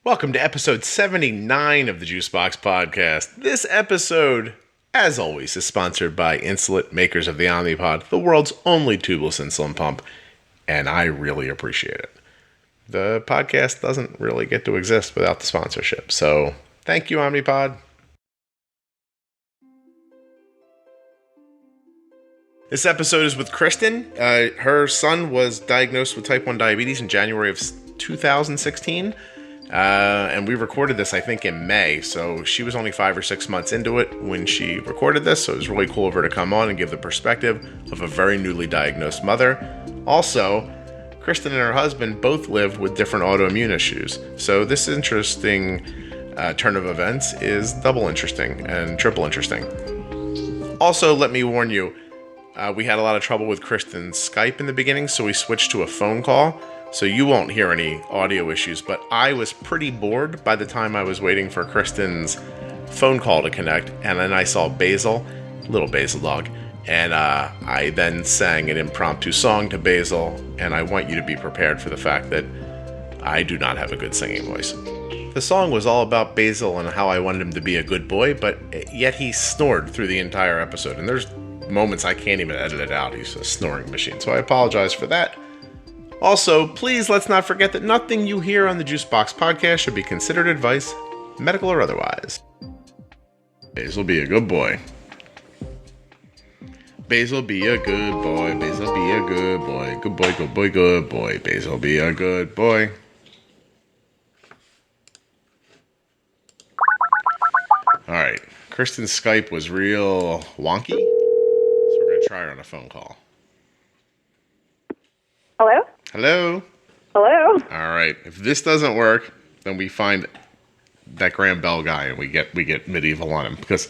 Welcome to episode 79 of the Juicebox Podcast. This episode, as always, is sponsored by Insulin, makers of the OmniPod, the world's only tubeless insulin pump, and I really appreciate it. The podcast doesn't really get to exist without the sponsorship, so thank you, OmniPod. This episode is with Kristin. Her son was diagnosed with type 1 diabetes in January of 2016. And we recorded this, I think, in May, so she was only 5 or 6 months into it when she recorded this, so it was really cool of her to come on and give the perspective of a very newly diagnosed mother. Also, Kristin and her husband both live with different autoimmune issues, so this interesting turn of events is double interesting and triple interesting. Also, let me warn you, we had a lot of trouble with Kristin's Skype in the beginning, so we switched to a phone call. So you won't hear any audio issues, but I was pretty bored by the time I was waiting for Kristin's phone call to connect, and then I saw Basil, little Basil dog, and I then sang an impromptu song to Basil, and I want you to be prepared for the fact that I do not have a good singing voice. The song was all about Basil and how I wanted him to be a good boy, but yet he snored through the entire episode, and there's moments I can't even edit it out. He's a snoring machine, so I apologize for that. Also, please let's not forget that nothing you hear on the Juicebox Podcast should be considered advice, medical or otherwise. Basil, be a good boy. Basil, be a good boy. Basil, be a good boy. Good boy, good boy, good boy. Basil, be a good boy. Alright, Kristin's Skype was real wonky, so we're going to try her on a phone call. Hello? Hello? Hello? All right. If this doesn't work, then we find that Graham Bell guy and we get medieval on him because.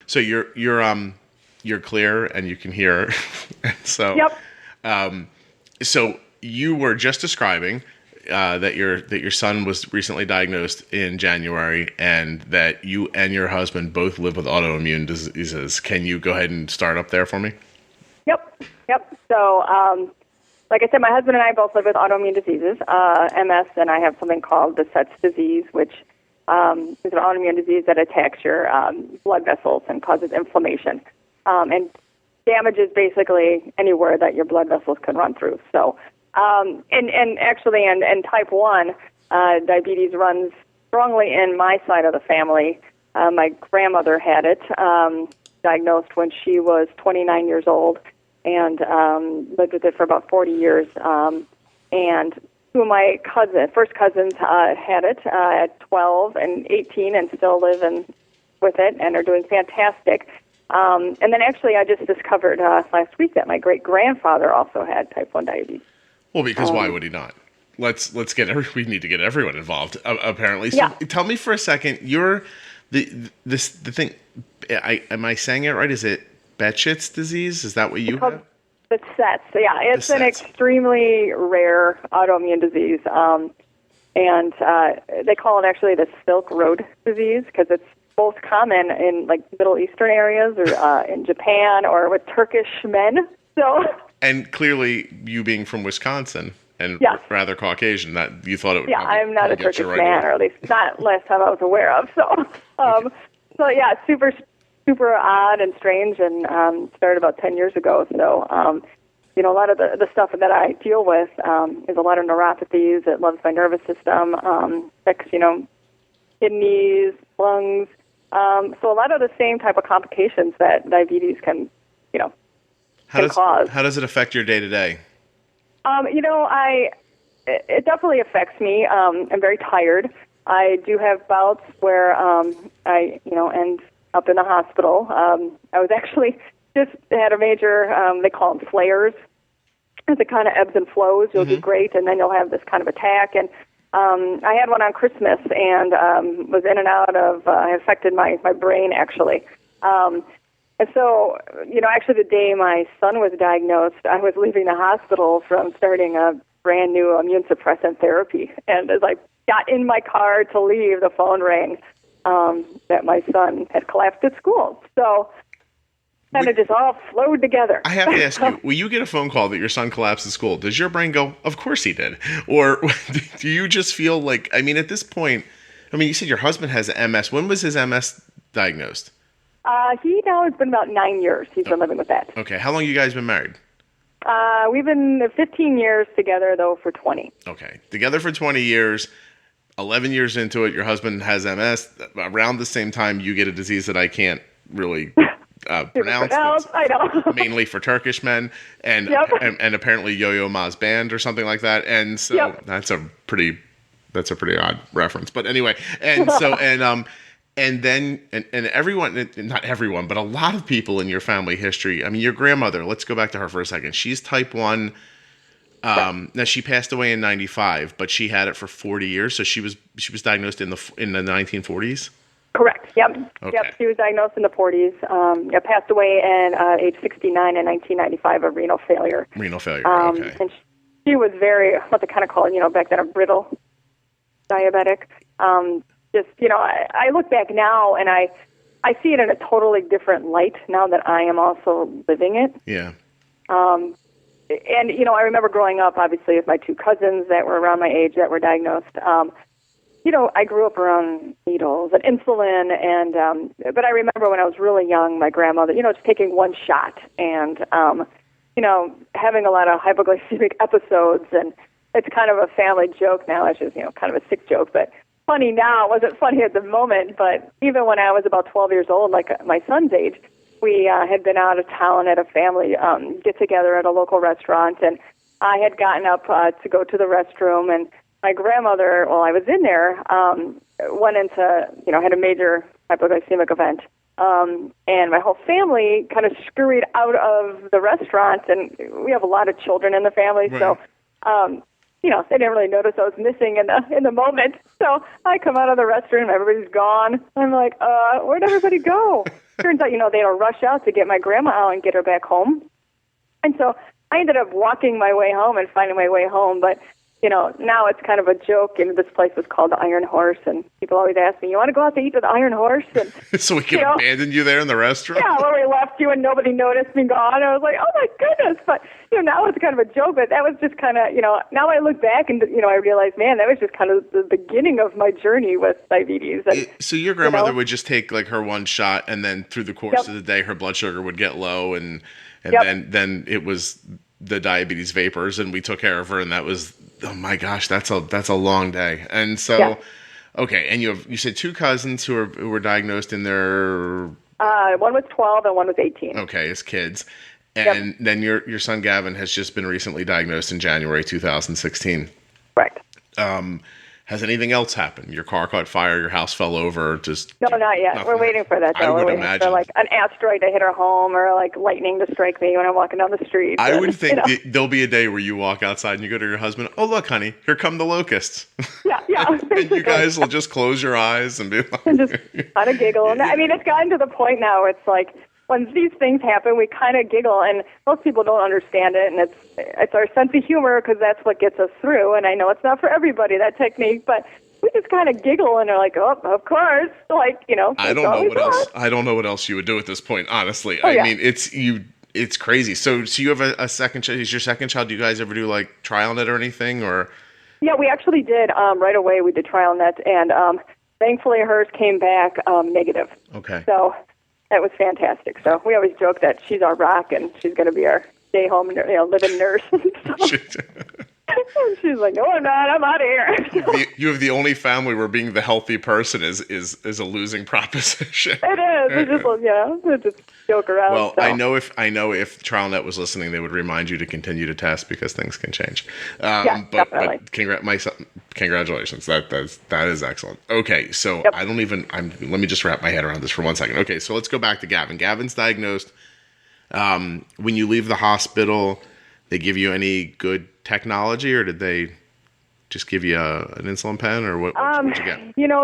So you're clear and you can hear. So. Yep. So you were just describing that your son was recently diagnosed in January and that you and your husband both live with autoimmune diseases. Can you go ahead and start up there for me? Yep. So, like I said, my husband and I both live with autoimmune diseases, MS, and I have something called the Setz disease, which is an autoimmune disease that attacks your blood vessels and causes inflammation and damages basically anywhere that your blood vessels can run through. So, and actually, in type 1, diabetes runs strongly in my side of the family. My grandmother had it, diagnosed when she was 29 years old. And lived with it for about 40 years. And two of my first cousins had it at 12 and 18 and still live with it and are doing fantastic. And then actually I just discovered last week that my great-grandfather also had type 1 diabetes. Well, because why would he not? Let's we need to get everyone involved, apparently. So yeah. Tell me for a second, the thing, am I saying it right? Is it Behçet's disease? Is that what you have? The Setz. Yeah, it's an extremely rare autoimmune disease. And they call it actually the Silk Road disease because it's both common in like Middle Eastern areas or in Japan or with Turkish men. So. And clearly you being from Wisconsin and rather Caucasian, that you thought it would. Yeah, I'm not a Turkish man, or at least not last time I was aware of. So, so yeah, super odd and strange, and started about 10 years ago. So, a lot of the stuff that I deal with is a lot of neuropathies. It loves my nervous system, affects, kidneys, lungs. So a lot of the same type of complications that diabetes can cause. How does it affect your day-to-day? It definitely affects me. I'm very tired. I do have bouts where I end up in the hospital. I was actually just had a major, they call them flares. It kind of ebbs and flows. You'll do great, and then you'll have this kind of attack. And I had one on Christmas and was in and out of, it affected my brain, actually. And so, actually the day my son was diagnosed, I was leaving the hospital from starting a brand new immune suppressant therapy. And as I got in my car to leave, the phone rang that my son had collapsed at school. So kind of just all flowed together. I have to ask you, when you get a phone call that your son collapsed in school, does your brain go, of course he did? Or do you just feel like, I mean, at this point, I mean, you said your husband has MS. When was his MS diagnosed? He now has been about 9 years. He's been living with that. Okay. How long you guys been married? We've been 15 years together, though, for 20. Okay. Together for 20 years. 11 years into it, your husband has MS. Around the same time, you get a disease that I can't really pronounce. I know. Mainly for Turkish men, and and apparently Yo-Yo Ma's band or something like that. And so that's a pretty odd reference. But anyway, and so and then everyone, not everyone, but a lot of people in your family history. I mean, your grandmother. Let's go back to her for a second. She's type 1. Now she passed away in 95, but she had it for 40 years. So she was diagnosed in the 1940s. Correct. Yep. Okay. Yep. She was diagnosed in the 40s. Passed away at age 69 in 1995 of renal failure. Okay. And she was very, what they kind of call, back then, a brittle diabetic. I look back now and I see it in a totally different light now that I am also living it. Yeah. And, I remember growing up, obviously, with my two cousins that were around my age that were diagnosed. I grew up around needles and insulin, but I remember when I was really young, my grandmother, just taking one shot and, having a lot of hypoglycemic episodes. And it's kind of a family joke now. It's just, kind of a sick joke, but funny now. It wasn't funny at the moment, but even when I was about 12 years old, like my son's age, we had been out of town at a family get-together at a local restaurant, and I had gotten up to go to the restroom, and my grandmother, while I was in there, went into, had a major hypoglycemic event, and my whole family kind of scurried out of the restaurant, and we have a lot of children in the family, right. So, they didn't really notice I was missing in the moment. So I come out of the restroom, everybody's gone. I'm like, where'd everybody go? Turns out, they had to rush out to get my grandma out and get her back home. And so I ended up walking my way home and finding my way home. But, now it's kind of a joke. And this place was called the Iron Horse. And people always ask me, you want to go out to eat with the Iron Horse? And, so we can abandon you there in the restaurant? Yeah, where we left you and nobody noticed me gone. I was like, oh, my goodness. But, now it's kind of a joke. But that was just kind of, now I look back and, I realize, man, that was just kind of the beginning of my journey with diabetes. And, so your grandmother would just take like her one shot, and then through the course of the day, her blood sugar would get low, and then it was the diabetes vapors, and we took care of her, and that was, oh my gosh, that's a long day. And so, okay, and you said two cousins who were diagnosed in their one was 12 and one was 18. Okay, as kids. And then your son Gavin has just been recently diagnosed in January 2016. Right. Has anything else happened? Your car caught fire, your house fell over, No, not yet. We're waiting for that, though. We're waiting for like an asteroid to hit our home or like lightning to strike me when I'm walking down the street. I would think there'll be a day where you walk outside and you go to your husband, oh, look, honey, here come the locusts. Yeah. And you guys will just close your eyes and be like... and just kind of giggle. And I mean, it's gotten to the point now where it's like, when these things happen, we kind of giggle, and most people don't understand it, and it's our sense of humor because that's what gets us through. And I know it's not for everybody, that technique, but we just kind of giggle and are like, oh, of course, like, I don't know what else. I don't know what else you would do at this point, honestly. I mean, it's crazy. So you have a second child. Is your second child? Do you guys ever do like TrialNet or anything, or? Yeah, we actually did right away. We did TrialNet, and thankfully hers came back negative. Okay. So that was fantastic. So we always joke that she's our rock and she's going to be our stay-home, live-in nurse. She's like, no, I'm not. I'm out of here. You have the only family where being the healthy person is a losing proposition. It is. It's just joke around. Well, so. I know if TrialNet was listening, they would remind you to continue to test because things can change. Definitely. But congratulations. That is excellent. Okay, so let me just wrap my head around this for 1 second. Okay, so let's go back to Gavin. Gavin's diagnosed. When you leave the hospital, they give you any good technology, or did they just give you an insulin pen, or what did you get?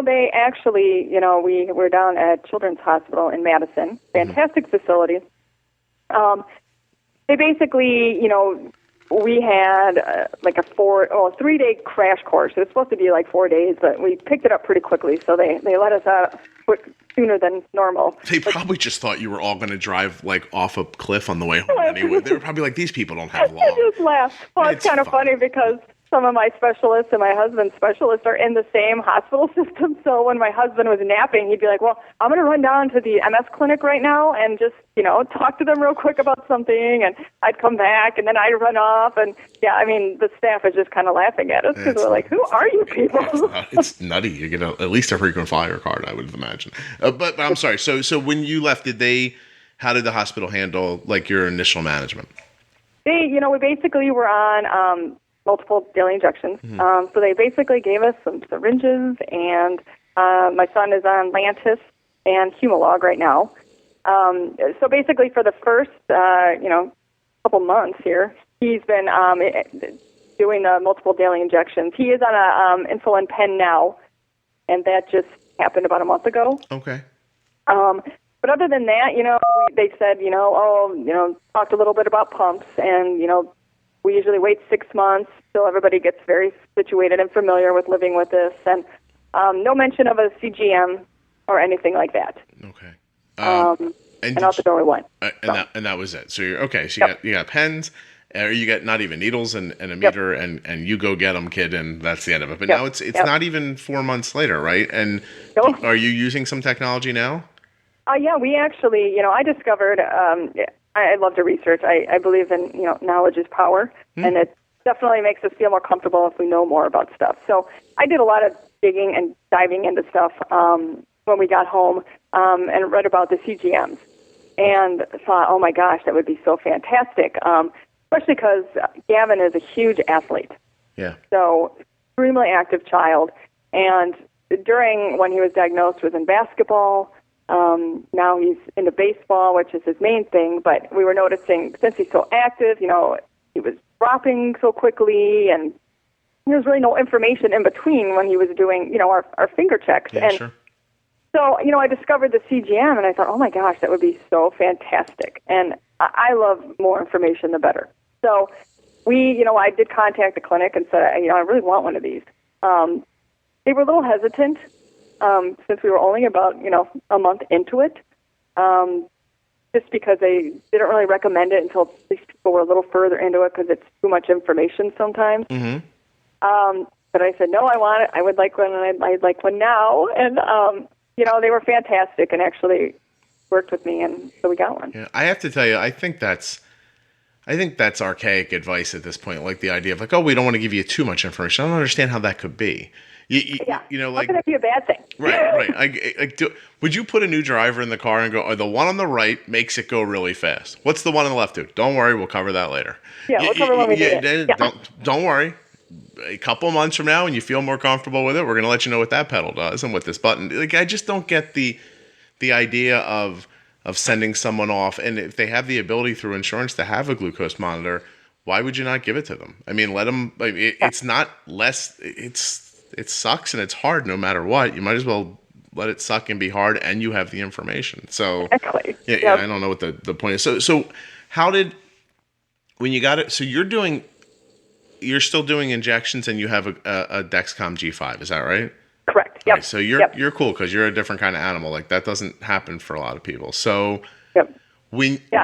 They actually, we were down at Children's Hospital in Madison, fantastic facility. They basically, we had like a 3-day crash course. It was supposed to be like 4 days, but we picked it up pretty quickly. So they let us out, sooner than normal. They probably just thought you were all going to drive like off a cliff on the way home anyway. They were probably like, these people don't have law. I just laughed. Well, it's kind of funny because some of my specialists and my husband's specialists are in the same hospital system. So when my husband was napping, he'd be like, well, I'm going to run down to the MS clinic right now and just, talk to them real quick about something. And I'd come back and then I'd run off. And the staff is just kind of laughing at us because we're like, who are you people? It's nutty. You get at least a frequent flyer card, I would imagine. But I'm sorry. So when you left, how did the hospital handle like your initial management? We basically were on, multiple daily injections. Mm-hmm. So they basically gave us some syringes, and my son is on Lantus and Humalog right now. So basically for the first, couple months here, he's been doing the multiple daily injections. He is on a insulin pen now, and that just happened about a month ago. Okay. But other than that, they said, talked a little bit about pumps, and, we usually wait 6 months till everybody gets very situated and familiar with living with this, and no mention of a CGM or anything like that. Okay. And out the door we went. And that was it. So you're okay. So you got pens, or you got not even needles and a meter, and you go get them, kid, and that's the end of it. But now it's not even 4 months later, right? And are you using some technology now? Yeah, we actually, I discovered. I love to research. I believe in, knowledge is power, and it definitely makes us feel more comfortable if we know more about stuff. So I did a lot of digging and diving into stuff when we got home and read about the CGMs and thought, oh my gosh, that would be so fantastic, especially because Gavin is a huge athlete. Yeah. So extremely active child, and when he was diagnosed was in basketball. Now he's into baseball, which is his main thing, but we were noticing since he's so active, he was dropping so quickly, and there was really no information in between when he was doing, our finger checks. Yeah, and sure. So, I discovered the CGM, and I thought, oh my gosh, that would be so fantastic. And I love more information, the better. So I did contact the clinic and said, I really want one of these. They were a little hesitant. Since we were only about, a month into it, just because they didn't really recommend it until these people were a little further into it because it's too much information sometimes. Mm-hmm. But I said, no, I want it. I would like one, and I'd like one now. And, they were fantastic and actually worked with me, and so we got one. Yeah, I have to tell you, I think that's archaic advice at this point, like the idea of like, oh, we don't want to give you too much information. I don't understand how that could be. How can that be a bad thing? Right. Would you put a new driver in the car and go, oh, the one on the right makes it go really fast? What's the one on the left do? Don't worry, we'll cover that later. Yeah, we'll cover when we do it. Don't worry. A couple months from now, when you feel more comfortable with it, we're going to let you know what that pedal does and what this button. Like, I just don't get the idea of sending someone off, and if they have the ability through insurance to have a glucose monitor, why would you not give it to them? I mean, let them. It's not less. It sucks and it's hard no matter what. You might as well let it suck and be hard, and you have the information. So exactly. Yeah, I don't know what the point is. So how did, when you got it? So you're still doing injections, and you have a Dexcom G5. Is that right? Correct. Yep. Right, so you're cool because you're a different kind of animal. Like that doesn't happen for a lot of people. So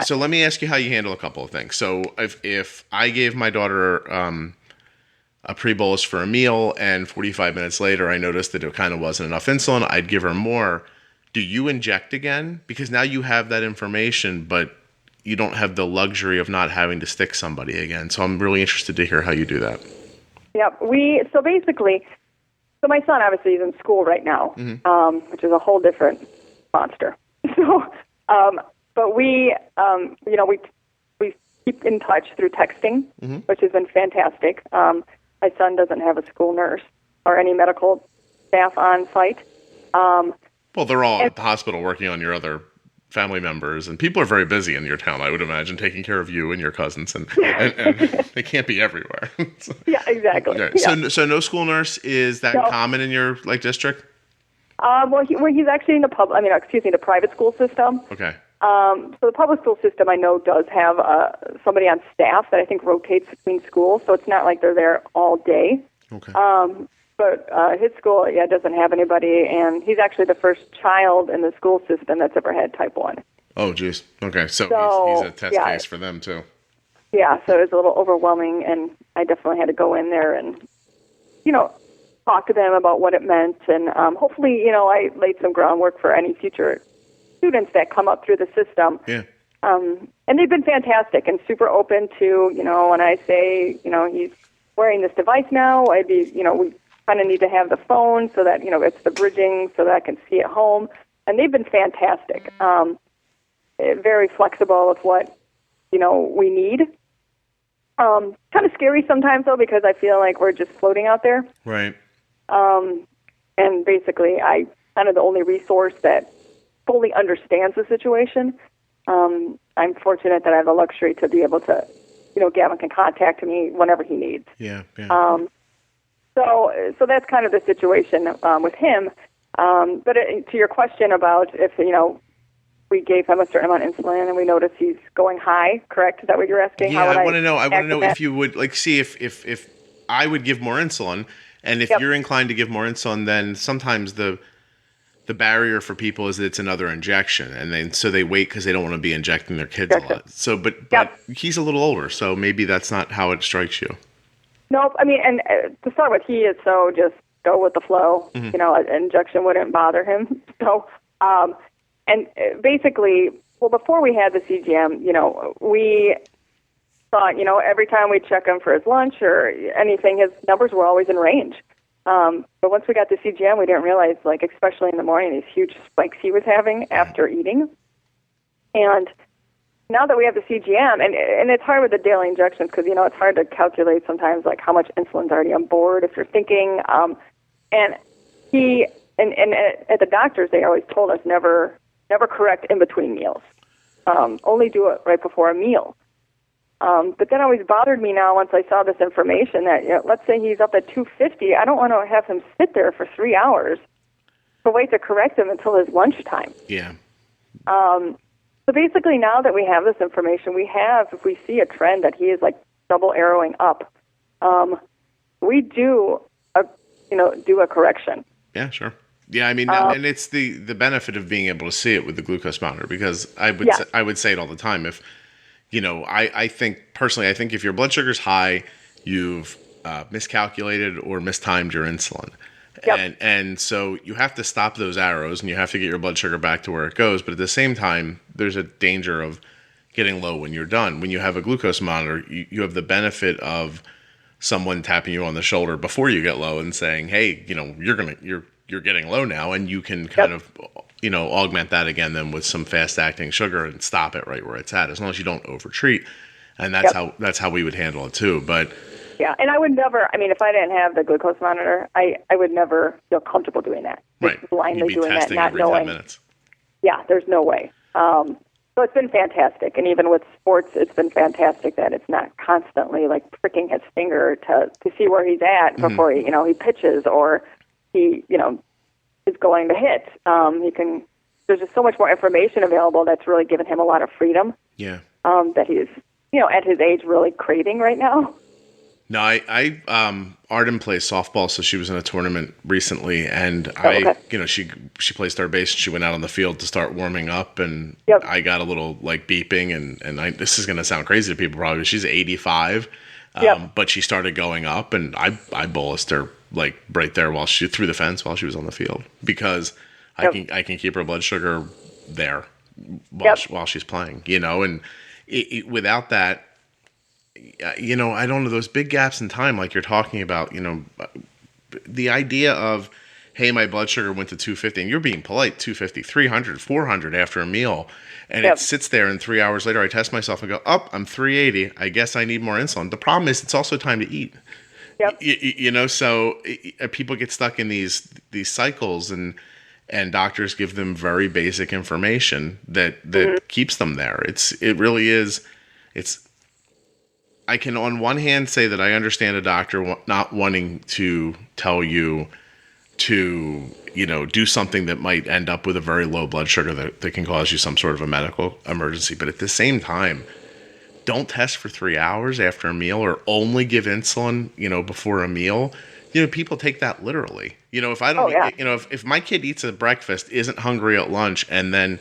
So let me ask you how you handle a couple of things. So if I gave my daughter a pre-bolus for a meal, and 45 minutes later I noticed that it kind of wasn't enough insulin, I'd give her more. Do you inject again? Because now you have that information, but you don't have the luxury of not having to stick somebody again. So I'm really interested to hear how you do that. Yep. So my son obviously is in school right now, which is a whole different monster. So, but we keep in touch through texting, which has been fantastic. My son doesn't have a school nurse or any medical staff on site. Well, they're all at the hospital working on your other family members, and people are very busy in your town, I would imagine, taking care of you and your cousins, and they can't be everywhere. Yeah, exactly. Okay. Yeah. So no school nurse, is that common in your district? Well, he's actually in the private school system. Okay. So the public school system, I know, does have somebody on staff that I think rotates between schools, so it's not like they're there all day. Okay. But his school, doesn't have anybody, and he's actually the first child in the school system that's ever had type 1. Oh, geez. Okay, so he's a test case for them, too. Yeah, so it was a little overwhelming, and I definitely had to go in there and, talk to them about what it meant, and hopefully, I laid some groundwork for any future students that come up through the system. Yeah. And they've been fantastic and super open to, when I say, he's wearing this device now, we kind of need to have the phone so that, it's the bridging so that I can see at home. And they've been fantastic. Very flexible with what, we need. Kind of scary sometimes, though, because I feel like we're just floating out there. Right. And basically, I kind of the only resource that fully understands the situation. I'm fortunate that I have the luxury to be able to, Gavin can contact me whenever he needs. Yeah. So that's kind of the situation with him. But to your question about if, we gave him a certain amount of insulin and we noticed he's going high, correct? Is that what you're asking? Yeah, I want to know. I want to know if you would see if I would give more insulin, and if you're inclined to give more insulin, then sometimes the barrier for people is that it's another injection, and then so they wait because they don't want to be injecting their kids a lot. So, but he's a little older, so maybe that's not how it strikes you. Nope. I mean, and to start with, he is so just go with the flow. Mm-hmm. An injection wouldn't bother him. So, and basically, before we had the CGM, we thought, every time we check him for his lunch or anything, his numbers were always in range. But once we got the CGM, we didn't realize, especially in the morning, these huge spikes he was having after eating. And now that we have the CGM, and it's hard with the daily injections because, it's hard to calculate sometimes, how much insulin's already on board if you're thinking. And he, and at the doctors, they always told us never correct in between meals. Only do it right before a meal. But that always bothered me now once I saw this information that, let's say he's up at 250. I don't want to have him sit there for 3 hours to wait to correct him until his lunchtime. Yeah. So basically now that we have this information, if we see a trend that he is double arrowing up, we do a correction. Yeah, sure. Yeah, I mean, and it's the benefit of being able to see it with the glucose monitor, because I would say it all the time. If I think personally, if your blood sugar's high, you've miscalculated or mistimed your insulin. Yep. And so you have to stop those arrows and you have to get your blood sugar back to where it goes. But at the same time, there's a danger of getting low when you're done. When you have a glucose monitor, you have the benefit of someone tapping you on the shoulder before you get low and saying, hey, you're getting low now, and you can kind of augment that again then with some fast acting sugar and stop it right where it's at, as long as you don't overtreat. And that's how we would handle it too. But yeah, and I would never, if I didn't have the glucose monitor, I would never feel comfortable doing that. Right. Just blindly doing that, not every knowing. 10 minutes. Yeah, there's no way. So it's been fantastic. And even with sports, it's been fantastic that it's not constantly pricking his finger to see where he's at before he pitches or he, is going to hit. There's just so much more information available that's really given him a lot of freedom. Yeah. That he's, at his age really craving right now. No, Arden plays softball, so she was in a tournament recently, and she plays third base, and she went out on the field to start warming up, and I got a little beeping, and this is going to sound crazy to people probably, but she's 85, but she started going up, and I bolused her right there while she threw the fence while she was on the field, because I can keep her blood sugar there while she's playing, and without that. I don't know, those big gaps in time like you're talking about, the idea of, hey, my blood sugar went to 250, and you're being polite, 250, 300, 400 after a meal, and it sits there, and 3 hours later I test myself and go, I'm 380, I guess I need more insulin. The problem is it's also time to eat. So people get stuck in these cycles, and doctors give them very basic information that keeps them there. It really is. I can, on one hand, say that I understand a doctor not wanting to tell you to, do something that might end up with a very low blood sugar that can cause you some sort of a medical emergency. But at the same time, don't test for 3 hours after a meal, or only give insulin, before a meal, People take that literally. If I don't, if my kid eats a breakfast, isn't hungry at lunch, and then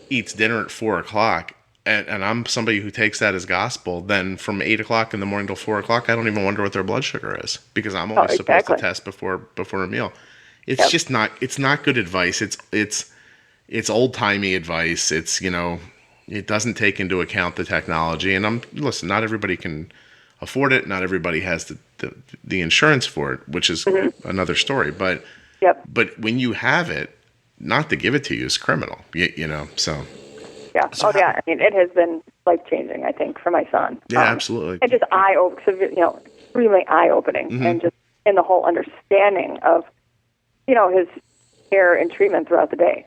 eats dinner at 4:00, and I'm somebody who takes that as gospel, then from 8:00 in the morning till 4:00, I don't even wonder what their blood sugar is, because I'm only supposed to test before a meal. It's just not. It's not good advice. It's old timey advice. It's it doesn't take into account the technology. And listen, not everybody can afford it. Not everybody has the insurance for it, which is another story. But but when you have it, not to give it to you is criminal. So. Yeah. I mean, it has been life-changing, I think, for my son. Yeah, absolutely. And just extremely eye-opening, and just in the whole understanding of, his care and treatment throughout the day.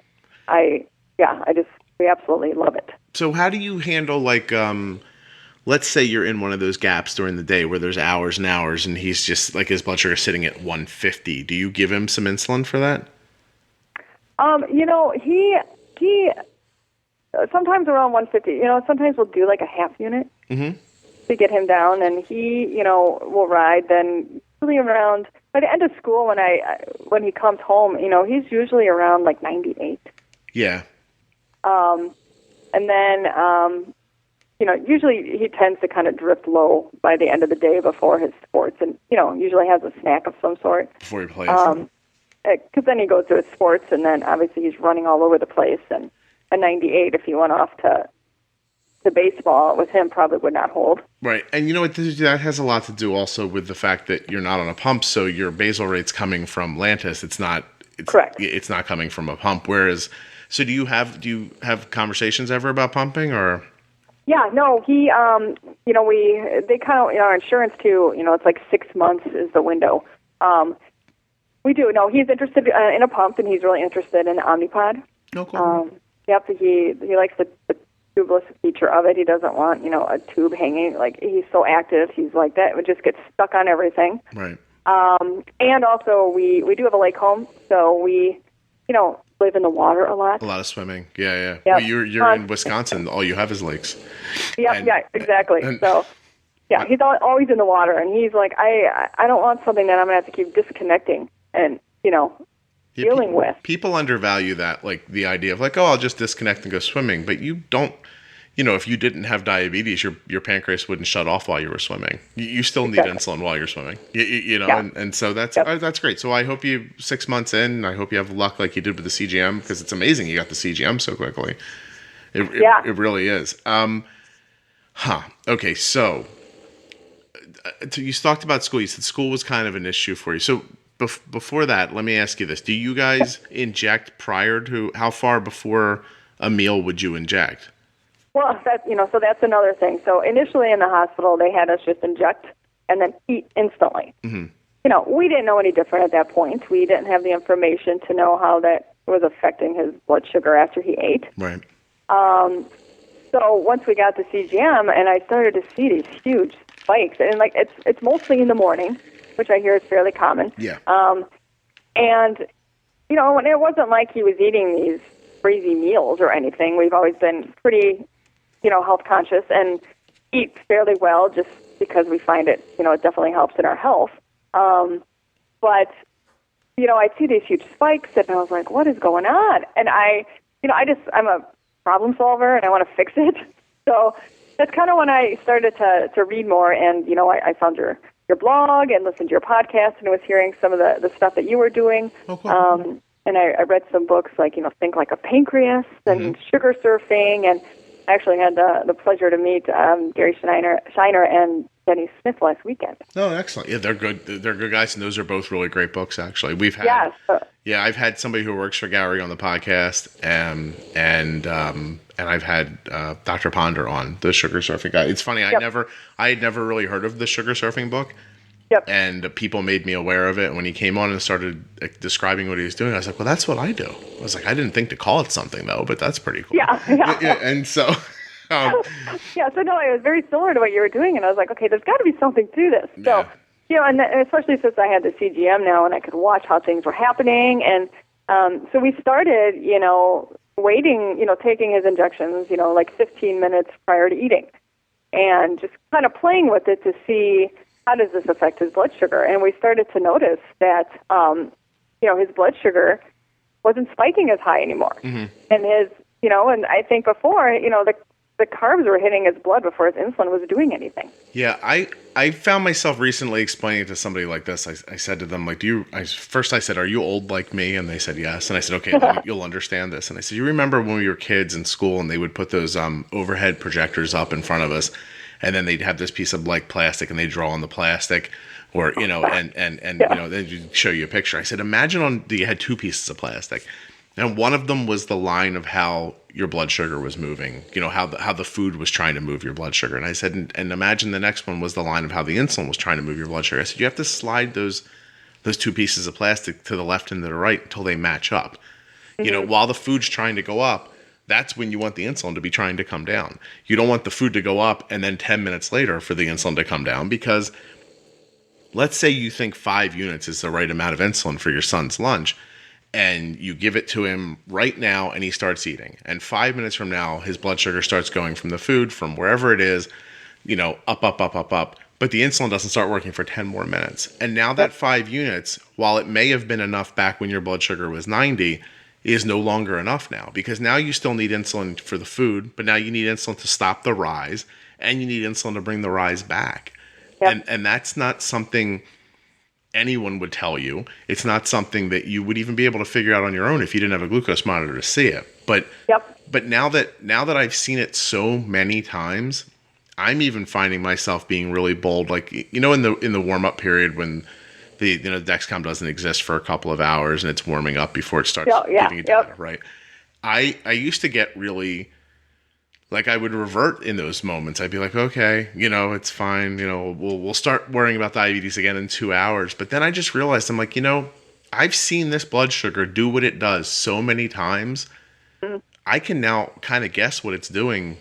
We absolutely love it. So how do you handle, let's say you're in one of those gaps during the day where there's hours and hours, and he's just, his blood sugar sitting at 150. Do you give him some insulin for that? He sometimes around 150. Sometimes we'll do a half unit to get him down, and he, will ride. Then usually around by the end of school, when he comes home, he's usually around 98. Yeah. And then usually he tends to kind of drift low by the end of the day before his sports, and usually has a snack of some sort before he plays. Because then he goes to his sports, and then obviously he's running all over the place, and a 98, if he went off to baseball with him, probably would not hold. Right. And that has a lot to do also with the fact that you're not on a pump, so your basal rate's coming from Lantus. Correct. It's not coming from a pump. Whereas, so do you have conversations ever about pumping, or? Yeah, no, they kind of, our insurance too, it's 6 months is the window. We do. No, he's interested in a pump, and he's really interested in the OmniPod. No, cool. Yep, he likes the tubeless feature of it. He doesn't want, a tube hanging. He's so active. He's like that. It would just get stuck on everything. Right. And also, we do have a lake home, so we, live in the water a lot. A lot of swimming. Yeah. Yep. Well, you're in Wisconsin. All you have is lakes. Yeah, exactly. So, yeah, he's always in the water, and he's like, I don't want something that I'm going to have to keep disconnecting and, dealing with. People undervalue that, the idea of I'll just disconnect and go swimming, but you don't, if you didn't have diabetes, your pancreas wouldn't shut off while you were swimming. You still need insulin while you're swimming, and so that's great. So I hope 6 months in, I hope you have luck like you did with the CGM, because it's amazing you got the CGM so quickly. It really is. Okay, so you talked about school. You said school was kind of an issue for you. So before that, let me ask you this. Do you guys inject prior to, how far before a meal would you inject? Well, so that's another thing. So initially in the hospital, they had us just inject and then eat instantly. Mm-hmm. We didn't know any different at that point. We didn't have the information to know how that was affecting his blood sugar after he ate. Right. So once we got the CGM, and I started to see these huge spikes, and it's mostly in the morning, which I hear is fairly common. Yeah. And it wasn't like he was eating these crazy meals or anything. We've always been pretty, health conscious and eat fairly well, just because we find it, it definitely helps in our health. But I'd see these huge spikes, and I was like, what is going on? And I'm a problem solver, and I want to fix it. So that's kind of when I started to read more, and, I found your blog and listened to your podcast, and I was hearing some of the stuff that you were doing. Oh, cool. And I read some books like, Think Like a Pancreas and Sugar Surfing, and I actually had the pleasure to meet Gary Shiner and Denny Smith last weekend. Oh, excellent. Yeah, they're good. They're good guys, and those are both really great books, actually. We've had, I've had somebody who works for Gary on the podcast, and I've had Dr. Ponder on, the Sugar Surfing guy. It's funny, I had never really heard of the Sugar Surfing book. Yep. And people made me aware of it. And when he came on and started describing what he was doing, I was like, well, that's what I do. I was like, I didn't think to call it something, though, but that's pretty cool. Yeah. And so... so no, it was very similar to what you were doing, and I was like, okay, there's got to be something to this. So, and especially since I had the CGM now, and I could watch how things were happening, and so we started, waiting, taking his injections, 15 minutes prior to eating, and just kind of playing with it to see, how does this affect his blood sugar? And we started to notice that, his blood sugar wasn't spiking as high anymore. Mm-hmm. And and I think before, the carbs were hitting his blood before his insulin was doing anything. Yeah, I found myself recently explaining to somebody like this. I said to them, like, first I said, are you old like me? And they said, yes. And I said, okay, you'll understand this. And I said, you remember when we were kids in school and they would put those overhead projectors up in front of us, and then they'd have this piece of like plastic and they'd draw on the plastic, or, and they'd show you a picture. I said, imagine you had two pieces of plastic. And one of them was the line of how your blood sugar was moving, how the food was trying to move your blood sugar. And I said, and imagine the next one was the line of how the insulin was trying to move your blood sugar. I said, you have to slide those two pieces of plastic to the left and to the right until they match up. Mm-hmm. While the food's trying to go up, that's when you want the insulin to be trying to come down. You don't want the food to go up and then 10 minutes later for the insulin to come down, because let's say you think 5 units is the right amount of insulin for your son's lunch, and you give it to him right now and he starts eating. And 5 minutes from now, his blood sugar starts going from the food, from wherever it is, up. But the insulin doesn't start working for 10 more minutes. And now that 5 units, while it may have been enough back when your blood sugar was 90, is no longer enough now, because now you still need insulin for the food, but now you need insulin to stop the rise, and you need insulin to bring the rise back. Yep. And that's not something anyone would tell you. It's not something that you would even be able to figure out on your own if you didn't have a glucose monitor to see it. But now that I've seen it so many times, I'm even finding myself being really bold. Like, in the warm up period when the Dexcom doesn't exist for a couple of hours and it's warming up before it starts giving you data, right? I used to get really, like, I would revert in those moments. I'd be like, okay, it's fine. We'll start worrying about diabetes again in 2 hours. But then I just realized, I'm like, I've seen this blood sugar do what it does so many times. I can now kind of guess what it's doing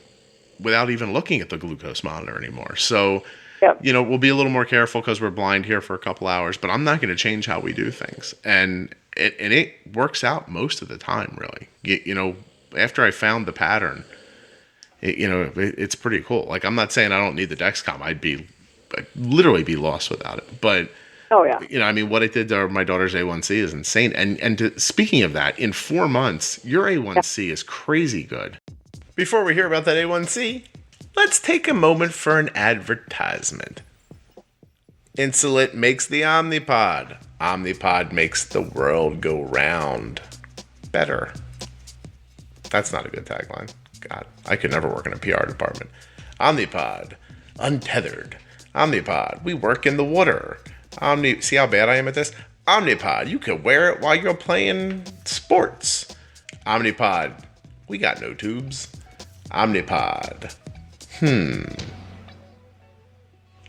without even looking at the glucose monitor anymore. So, we'll be a little more careful because we're blind here for a couple hours, but I'm not going to change how we do things. And it works out most of the time, really. After I found the pattern, it's pretty cool. Like, I'm not saying I don't need the Dexcom. I'd literally be lost without it. But, what it did to my daughter's A1C is insane. And speaking of that, in 4 months, your A1C is crazy good. Before we hear about that A1C, let's take a moment for an advertisement. Insulet makes the OmniPod. OmniPod makes the world go round. Better. That's not a good tagline. God, I could never work in a PR department. OmniPod, untethered. OmniPod, we work in the water. See how bad I am at this? OmniPod, you can wear it while you're playing sports. OmniPod, we got no tubes. OmniPod,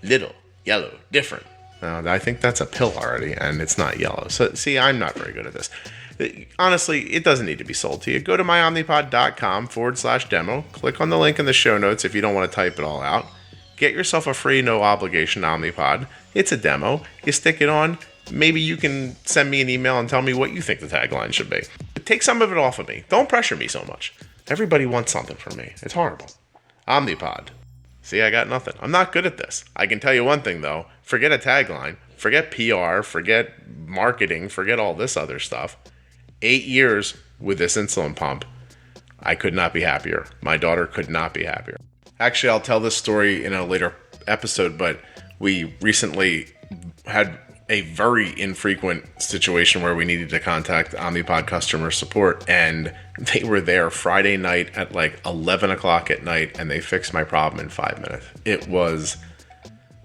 little, yellow, different. I think that's a pill already, and it's not yellow. So, see, I'm not very good at this. Honestly, it doesn't need to be sold to you. Go to myomnipod.com/demo. Click on the link in the show notes if you don't want to type it all out. Get yourself a free, no obligation Omnipod. It's a demo. You stick it on. Maybe you can send me an email and tell me what you think the tagline should be. But take some of it off of me. Don't pressure me so much. Everybody wants something from me. It's horrible. Omnipod. See, I got nothing. I'm not good at this. I can tell you one thing, though. Forget a tagline. Forget PR. Forget marketing. Forget all this other stuff. 8 years with this insulin pump. I could not be happier. My daughter could not be happier. Actually, I'll tell this story in a later episode, but we recently had a very infrequent situation where we needed to contact OmniPod customer support, and they were there Friday night at like 11 o'clock at night, and they fixed my problem in 5 minutes. It was,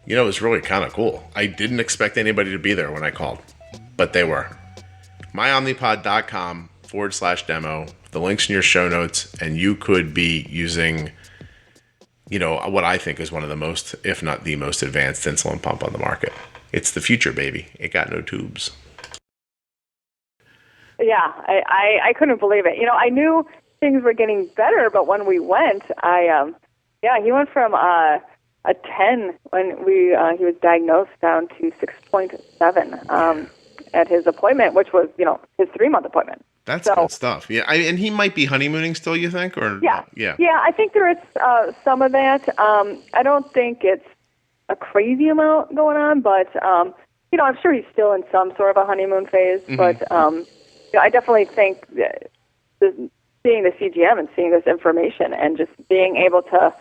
it was really kind of cool. I didn't expect anybody to be there when I called, but they were. myomnipod.com/demo. The link's in your show notes, and you could be using, what I think is one of the most, if not the most advanced insulin pump on the market. It's the future, baby. It got no tubes. Yeah, I couldn't believe it. I knew things were getting better, but when we went, he went from a 10 when he was diagnosed down to 6.7 at his appointment, which was, his 3-month appointment. That's good stuff. Yeah, and he might be honeymooning still, you think? Or yeah. I think there is some of that. I don't think it's a crazy amount going on, but I'm sure he's still in some sort of a honeymoon phase. Mm-hmm. But I definitely think that seeing the CGM and seeing this information and just being able to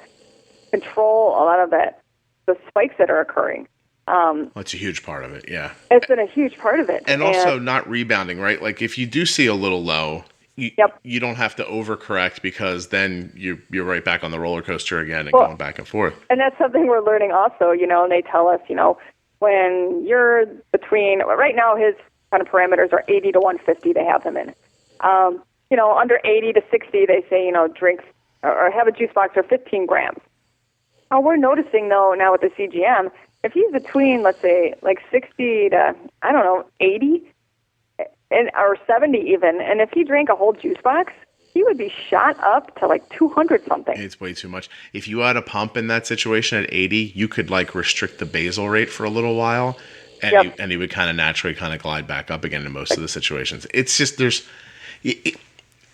control a lot of the spikes that are occurring. That's a huge part of it, yeah. It's been a huge part of it. And also not rebounding, right? Like if you do see a little low, you don't have to overcorrect because then you're right back on the roller coaster again and going back and forth. And that's something we're learning also, and they tell us, when you're between, right now his kind of parameters are 80 to 150 they have him in. Under 80 to 60 they say, drink or have a juice box or 15 grams. Now we're noticing though now with the CGM, if he's between, let's say, like 60 to, 80 or 70 even, and if he drank a whole juice box, he would be shot up to like 200 something. It's way too much. If you had a pump in that situation at 80, you could like restrict the basal rate for a little while, and he would kind of naturally kind of glide back up again in most of the situations. It's just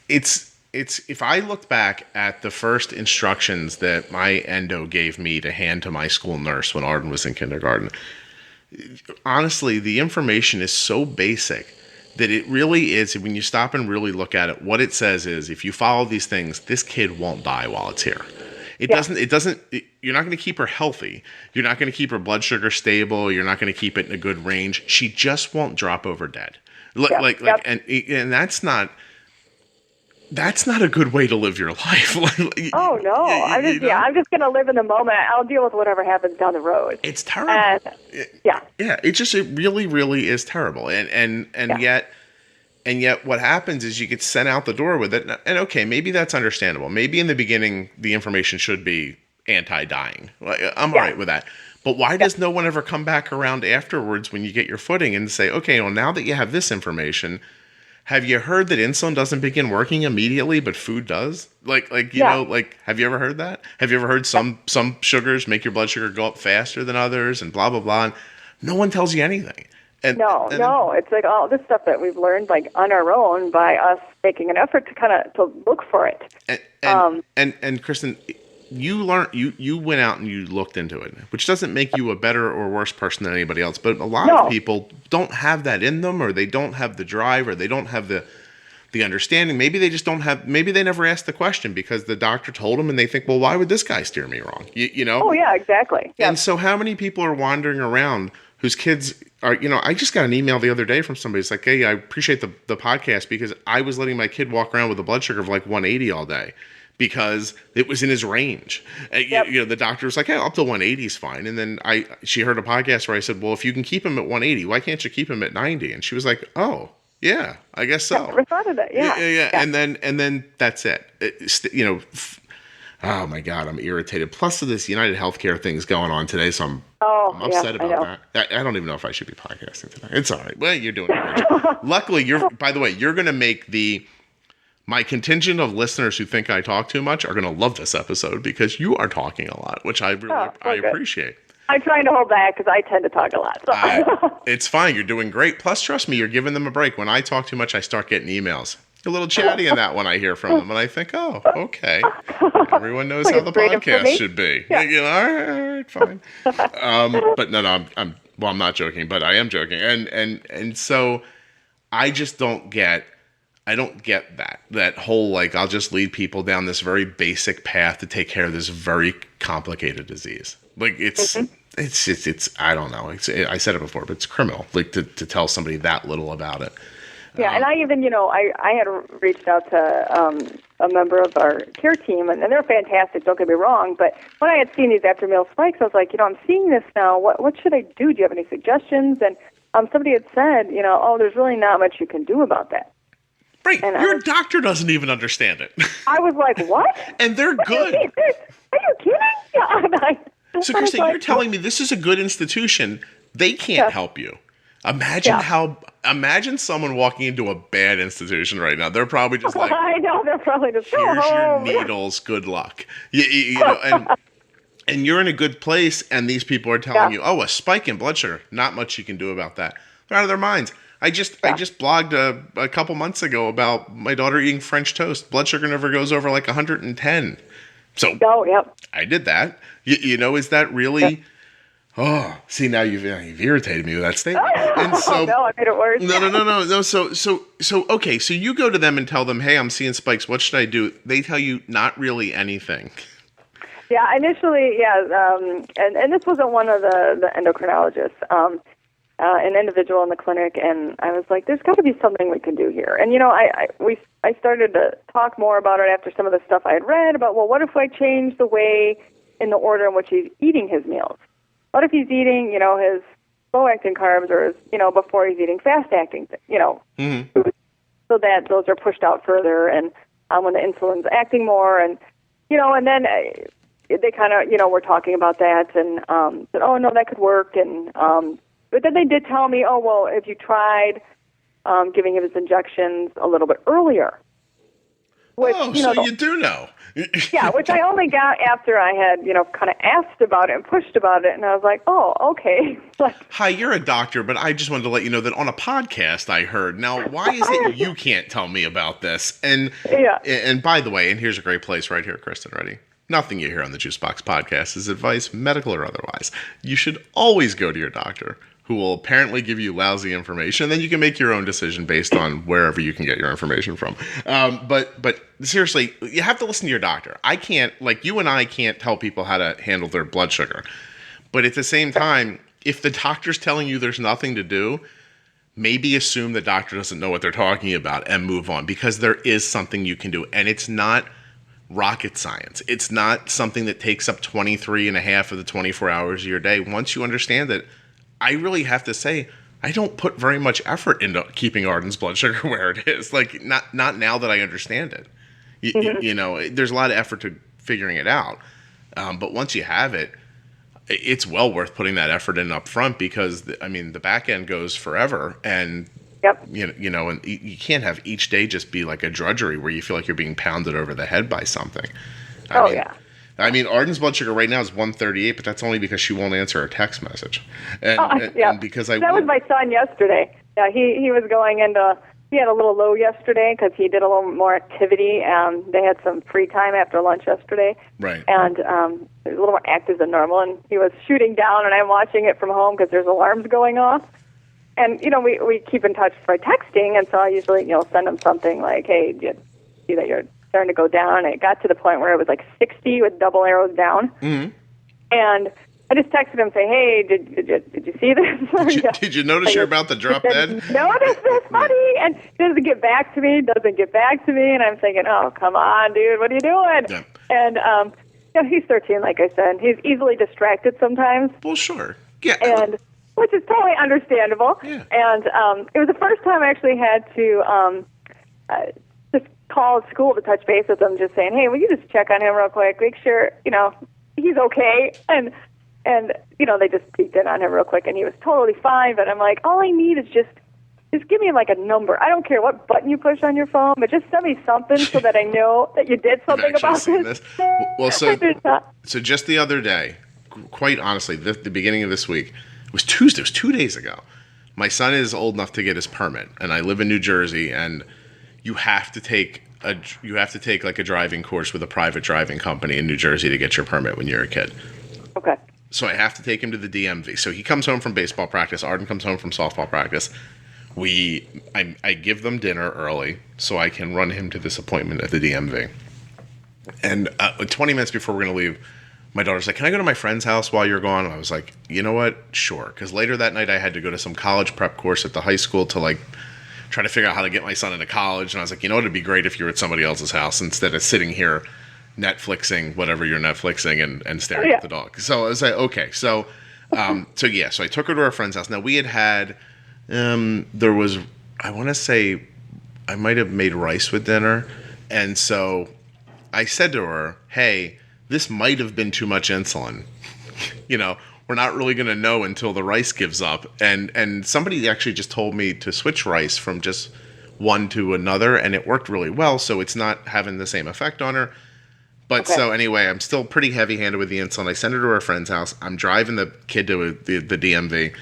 it's if I looked back at the first instructions that my endo gave me to hand to my school nurse when Arden was in kindergarten, honestly, the information is so basic that it really is, when you stop and really look at it, what it says is, if you follow these things, this kid won't die while it's here. You're not going to keep her healthy. You're not going to keep her blood sugar stable. You're not going to keep it in a good range. She just won't drop over dead. And that's not a good way to live your life. Oh no! I'm just going to live in the moment. I'll deal with whatever happens down the road. It's terrible. It really, really is terrible. And yet, what happens is you get sent out the door with it. And okay, maybe that's understandable. Maybe in the beginning the information should be anti-dying. I'm all right with that. But why does no one ever come back around afterwards when you get your footing and say, okay, well, now that you have this information, have you heard that insulin doesn't begin working immediately, but food does? Have you ever heard that? Have you ever heard some sugars make your blood sugar go up faster than others and blah, blah, blah? And no one tells you anything. No. It's like all this stuff that we've learned like on our own by us making an effort to look for it. And Kristin, you went out and you looked into it, which doesn't make you a better or worse person than anybody else. But a lot of people don't have that in them, or they don't have the drive, or they don't have the understanding. Maybe they just don't have. Maybe they never asked the question because the doctor told them, and they think, well, why would this guy steer me wrong? You know? Oh yeah, exactly. Yep. And so, how many people are wandering around whose kids are? I just got an email the other day from somebody. It's like, hey, I appreciate the podcast because I was letting my kid walk around with a blood sugar of like 180 all day. Because it was in his range. Yep. The doctor was like, hey, up to 180 is fine. And then she heard a podcast where I said, well, if you can keep him at 180, why can't you keep him at 90? And she was like, oh, yeah, I guess so. I never thought of that. Yeah. And then that's it. Oh my God, I'm irritated. Plus this United Healthcare thing's going on today, so I'm upset about that. I don't even know if I should be podcasting today. It's all right. Well, you're doing it. Luckily, by the way, you're going to make my contingent of listeners who think I talk too much are going to love this episode because you are talking a lot, which I appreciate. I'm trying to hold back because I tend to talk a lot. So. It's fine. You're doing great. Plus, trust me, you're giving them a break. When I talk too much, I start getting emails. A little chatty in that when I hear from them, and I think, oh, okay. Everyone knows how the podcast should be. Yeah. All right, fine. But no, I'm not joking, but I am joking. And so I just don't get that whole, like, I'll just lead people down this very basic path to take care of this very complicated disease. Like it's I don't know. I said it before, but it's criminal. Like to tell somebody that little about it. Yeah, and I even, I had reached out to a member of our care team, and they're fantastic, don't get me wrong, but when I had seen these after-meal spikes, I was like, I'm seeing this now. What should I do? Do you have any suggestions? And somebody had said, there's really not much you can do about that. Right, and your doctor doesn't even understand it. I was like, what? And they're good. Are you kidding? Yeah, so, Kristin, you're telling me this is a good institution. They can't help you. Imagine someone walking into a bad institution right now. They're probably just like, I know, they're probably just, here's your needles, good luck. And you're in a good place, and these people are telling you, a spike in blood sugar, not much you can do about that. They're out of their minds. I just blogged a couple months ago about my daughter eating French toast. Blood sugar never goes over like 110. So I did that. Is that really Oh, see, now you've irritated me with that statement. And so, no, I made it worse. No. So, okay. So you go to them and tell them, hey, I'm seeing spikes. What should I do? They tell you not really anything. Yeah, initially, and this wasn't one of the endocrinologists, an individual in the clinic, and I was like, there's got to be something we can do here. And, I started to talk more about it after some of the stuff I had read about, well, what if I change the way in the order in which he's eating his meals? What if he's eating, his slow-acting carbs or his, before he's eating fast-acting, foods, so that those are pushed out further and when the insulin's acting more and, and then they kind of, were talking about that and said, oh, no, that could work. And but then they did tell me, oh, well, if you tried giving him his injections a little bit earlier. Which, so you do know. Yeah, which I only got after I had, kind of asked about it and pushed about it. And I was like, oh, okay. Hi, you're a doctor, but I just wanted to let you know that on a podcast I heard. Now, why is it you can't tell me about this? And by the way, and here's a great place right here, Kristin, ready? Nothing you hear on the Juicebox Podcast is advice, medical or otherwise. You should always go to your doctor, who will apparently give you lousy information. Then you can make your own decision based on wherever you can get your information from. But seriously, you have to listen to your doctor. I can't, like you and I can't tell people how to handle their blood sugar. But at the same time, if the doctor's telling you there's nothing to do, maybe assume the doctor doesn't know what they're talking about and move on, because there is something you can do. And it's not rocket science. It's not something that takes up 23 and a half of the 24 hours of your day. Once you understand it, I really have to say, I don't put very much effort into keeping Arden's blood sugar where it is. Like, not now that I understand it. There's a lot of effort to figuring it out. But once you have it, it's well worth putting that effort in up front, because, the back end goes forever. And, and you can't have each day just be like a drudgery where you feel like you're being pounded over the head by something. Arden's blood sugar right now is 138, but that's only because she won't answer a text message. And because that was my son yesterday. Yeah, he was going into, he had a little low yesterday because he did a little more activity, and they had some free time after lunch yesterday. Right. And he was a little more active than normal, and he was shooting down, and I'm watching it from home because there's alarms going off. And, we keep in touch by texting, and so I usually, send him something like, hey, do you see that you're starting to go down? And it got to the point where it was like 60 with double arrows down. Mm-hmm. And I just texted him saying, hey, did you see this? Did you notice you're about to drop dead? Notice this, buddy. And he doesn't get back to me. And I'm thinking, oh, come on, dude, what are you doing? Yeah. And he's 13, like I said. He's easily distracted sometimes. Well, sure. Yeah. And which is totally understandable. Yeah. And it was the first time I actually had to just call school to touch base with him, just saying, hey, will you just check on him real quick, make sure, he's okay. And they just peeked in on him real quick, and he was totally fine. But I'm like, all I need is just give me like a number. I don't care what button you push on your phone, but just send me something so that I know that you did something about this. Well, so just the other day, quite honestly, the beginning of this week, it was Tuesday. It was 2 days ago. My son is old enough to get his permit, and I live in New Jersey, and you have to take like a driving course with a private driving company in New Jersey to get your permit when you're a kid. Okay. So I have to take him to the DMV. So he comes home from baseball practice. Arden comes home from softball practice. I give them dinner early so I can run him to this appointment at the DMV. And 20 minutes before we're going to leave, my daughter's like, can I go to my friend's house while you're gone? And I was like, you know what? Sure. Because later that night I had to go to some college prep course at the high school to like try to figure out how to get my son into college. And I was like, it'd be great if you were at somebody else's house instead of sitting here Netflixing whatever you're Netflixing and staring at the dog. So I was like, okay. So I took her to our friend's house. Now we had there was, I want to say I might have made rice with dinner. And so I said to her, hey, this might have been too much insulin. We're not really going to know until the rice gives up. And somebody actually just told me to switch rice from just one to another, and it worked really well. So it's not having the same effect on her. But So anyway, I'm still pretty heavy-handed with the insulin. I send her to her friend's house. I'm driving the kid to the DMV.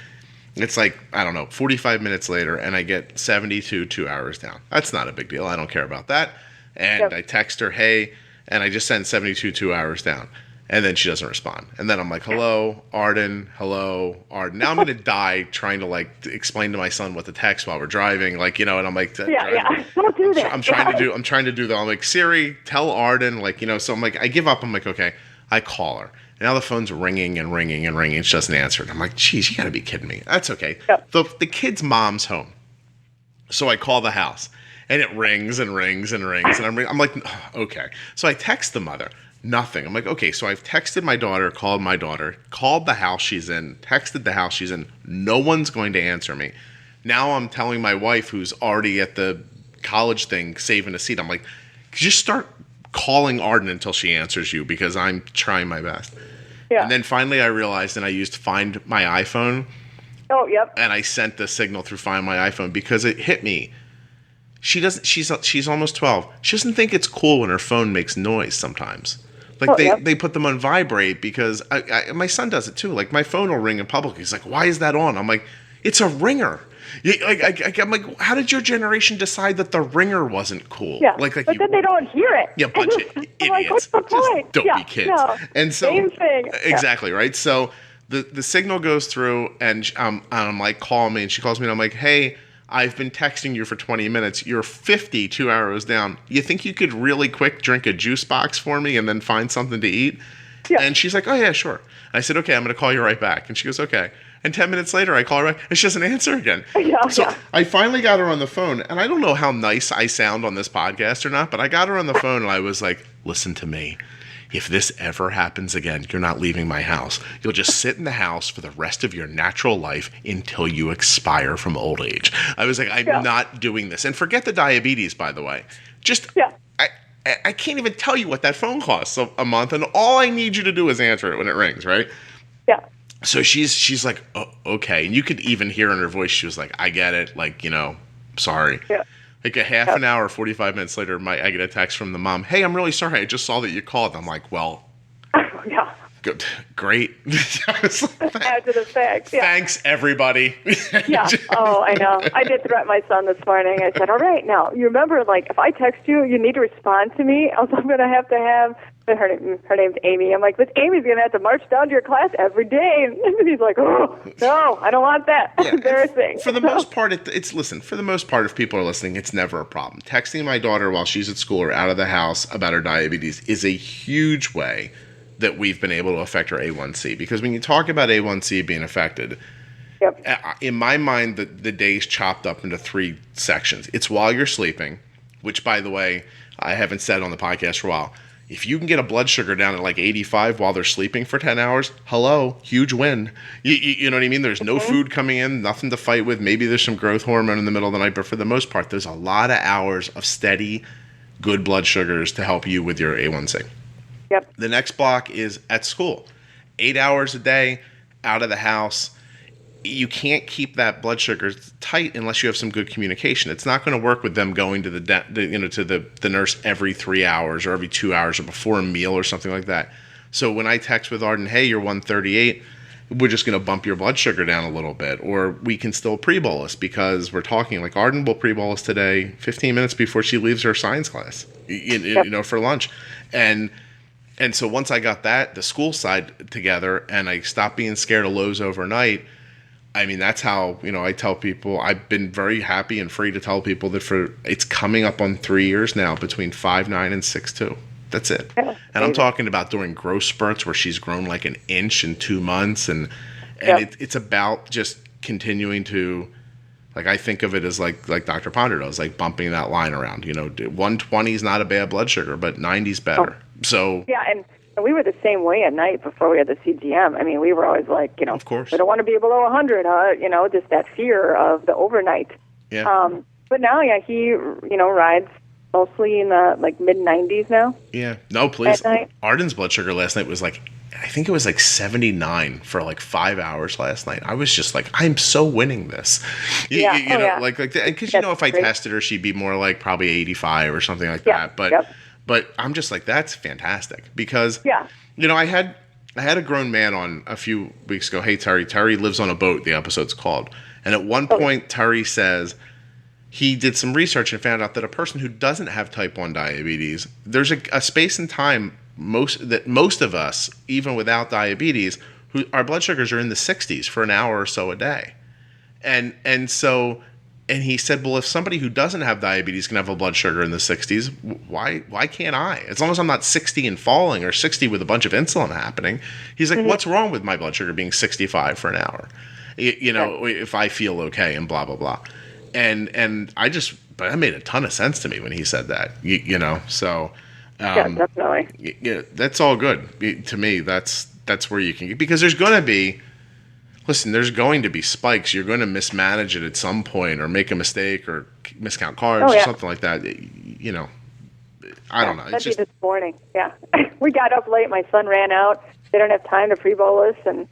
It's like, I don't know, 45 minutes later, and I get 72 2 hours down. That's not a big deal. I don't care about that. And I text her, hey, and I just send 72 2 hours down. And then she doesn't respond. And then I'm like, hello, Arden. Hello, Arden. Now I'm going to die trying to, like, explain to my son what to text while we're driving. Like, and I'm like, Don't do that. I'm trying to do that. I'm like, Siri, tell Arden. Like, so I'm like, I give up. I'm like, okay. I call her. And now the phone's ringing and ringing and ringing. She doesn't answer. And I'm like, geez, you got to be kidding me. That's okay. Yep. The kid's mom's home. So I call the house. And it rings and rings and rings. And I'm like, okay. So I text the mother. Nothing. I'm like, okay, so I've texted my daughter, called the house she's in, texted the house she's in. No one's going to answer me. Now I'm telling my wife, who's already at the college thing, saving a seat. I'm like, just start calling Arden until she answers you because I'm trying my best. Yeah. And then finally I realized, and I used Find My iPhone. Oh, yep. And I sent the signal through Find My iPhone because it hit me. She's almost 12. She doesn't think it's cool when her phone makes noise sometimes. Like, they put them on vibrate because my son does it too. Like, my phone will ring in public. He's like, why is that on? I'm like, it's a ringer. I'm like, how did your generation decide that the ringer wasn't cool? Yeah, but then they don't hear it. Yeah, bunch of idiots. Like, what's the point? Just don't be kids. No, and so, same thing. Exactly, right? So the signal goes through, and I'm like, call me. And she calls me, and I'm like, hey, I've been texting you for 20 minutes. You're 52 hours down. You think you could really quick drink a juice box for me and then find something to eat? Yeah. And she's like, oh, yeah, sure. I said, okay, I'm going to call you right back. And she goes, okay. And 10 minutes later, I call her back, and she doesn't answer again. I finally got her on the phone, and I don't know how nice I sound on this podcast or not, but I got her on the phone, and I was like, listen to me. If this ever happens again, you're not leaving my house. You'll just sit in the house for the rest of your natural life until you expire from old age. I was like, I'm not doing this. And forget the diabetes, by the way. I can't even tell you what that phone costs a month, and all I need you to do is answer it when it rings, right? Yeah. So she's like, oh, okay. And you could even hear in her voice, she was like, I get it. Like, sorry. Yeah. Like a half an hour, 45 minutes later, I get a text from the mom. Hey, I'm really sorry. I just saw that you called. I'm like, well, good, great. After the fact, Thanks, everybody. Oh, I know. I did threaten my son this morning. I said, all right, now, you remember, like, if I text you, you need to respond to me, else I'm going to have her name's Amy. I'm like, but Amy's going to have to march down to your class every day. And he's like, oh, no, I don't want that. It's embarrassing. For the most part, for the most part, if people are listening, it's never a problem. Texting my daughter while she's at school or out of the house about her diabetes is a huge way that we've been able to affect her A1C. Because when you talk about A1C being affected, in my mind, the day's chopped up into 3 sections. It's while you're sleeping, which, by the way, I haven't said on the podcast for a while. If you can get a blood sugar down at like 85 while they're sleeping for 10 hours, hello, huge win. You know what I mean? There's no food coming in, nothing to fight with. Maybe there's some growth hormone in the middle of the night, but for the most part, there's a lot of hours of steady, good blood sugars to help you with your A1C. Yep. The next block is at school. 8 hours a day, out of the house. You can't keep that blood sugar tight unless you have some good communication. It's not going to work with them going to the nurse every 3 hours or every 2 hours or before a meal or something like that. So when I text with Arden, hey, you're 138, we're just going to bump your blood sugar down a little bit, or we can still pre-bolus because we're talking like Arden will pre-bolus today 15 minutes before she leaves her science class, for lunch. And so once I got the school side together and I stopped being scared of lows overnight, I mean, that's how, I tell people, I've been very happy and free to tell people that it's coming up on 3 years now between 5'9" and 6'2". That's it. And I'm talking about during growth spurts where she's grown like an inch in 2 months. And it's about just continuing to, like, I think of it as like Dr. Ponder does, like bumping that line around. 120 is not a bad blood sugar, but 90 is better. So and we were the same way at night before we had the CGM. I mean, we were always like, of course, we don't want to be below 100, just that fear of the overnight. Yeah. But now, he, rides mostly in the mid-90s now. Yeah. No, please. Arden's blood sugar last night was I think it was 79 for 5 hours last night. I was just like, I'm so winning this. Because if I tested her, she'd be more probably 85 or something like that. But I'm just like, that's fantastic because, I had a grown man on a few weeks ago. Hey, Terry. Terry lives on a boat, the episode's called. And at one point, Terry says he did some research and found out that a person who doesn't have type 1 diabetes, there's a space and time most of us, even without diabetes, who our blood sugars are in the 60s for an hour or so a day. And he said, well, if somebody who doesn't have diabetes can have a blood sugar in the 60s, why can't I? As long as I'm not 60 and falling or 60 with a bunch of insulin happening. He's like, what's wrong with my blood sugar being 65 for an hour? If I feel okay and blah, blah, blah. And but that made a ton of sense to me when he said that, so. Yeah, definitely. Yeah, that's all good. To me, that's where you can get, because there's going to be spikes. You're going to mismanage it at some point or make a mistake or miscount carbs or something like that. I don't know. That'd be this morning. Yeah. We got up late. My son ran out. They don't have time to pre-bolus, and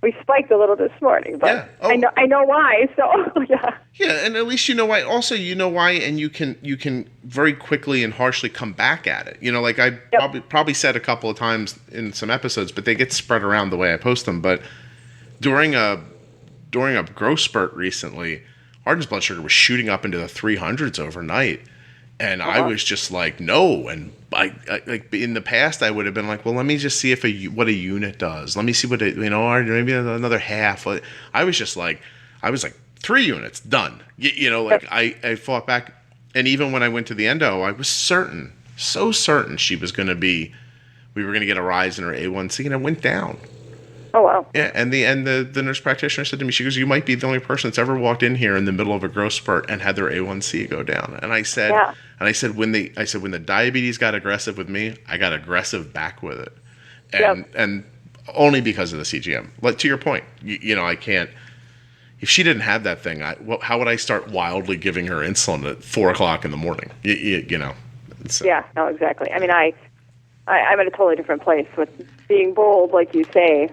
we spiked a little this morning. But I know why. So, yeah. Yeah, and at least you know why. Also, you know why, and you can very quickly and harshly come back at it. Like I probably said a couple of times in some episodes, but they get spread around the way I post them. But during a growth spurt recently, Arden's blood sugar was shooting up into the 300s overnight, and I was just like, no. And I like in the past, I would have been like, well, let me just see what a unit does. Let me see what maybe another half. I was like 3 units done. I fought back, and even when I went to the endo, I was so certain we were going to get a rise in her A1C, and it went down. Oh, wow. Yeah, and the nurse practitioner said to me, she goes, you might be the only person that's ever walked in here in the middle of a growth spurt and had their A1C go down. And I said, when the diabetes got aggressive with me, I got aggressive back with it. And only because of the CGM. Like, to your point, I can't, if she didn't have that thing, how would I start wildly giving her insulin at 4:00 in the morning? So. Yeah, no, exactly. I mean, I'm in a totally different place with being bold, like you say,